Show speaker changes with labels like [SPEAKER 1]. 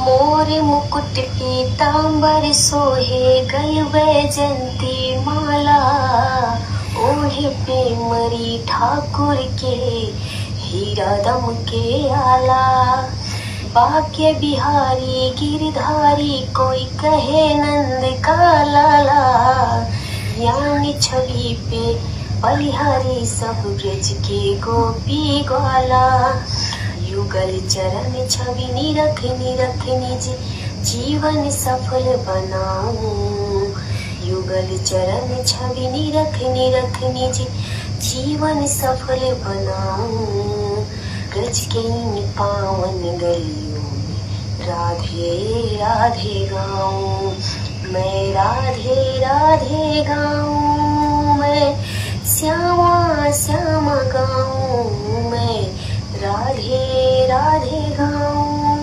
[SPEAKER 1] मोर मुकुट पीतांबर सोहे गल वैजंती माला। ओढ़े प्रेमरी ठाकुर के हीरा दम के आला। बाके बिहारी गिरधारी कोई कहे नंद का लाला। यानी छवि पे बलिहारी सब ब्रज के गोपी ग्वाला। युगल चरण छवि निरख निरख निज जीवन सफल बनाऊं। युगल चरण छवि निरख निरख निज जीवन सफल बनाऊं। ब्रज के इन पावन गलियों में राधे राधे गाऊं। मैं राधे राधे गाऊं। मैं श्यामा श्यामा गाऊं। मैं राधे राधे गाऊं।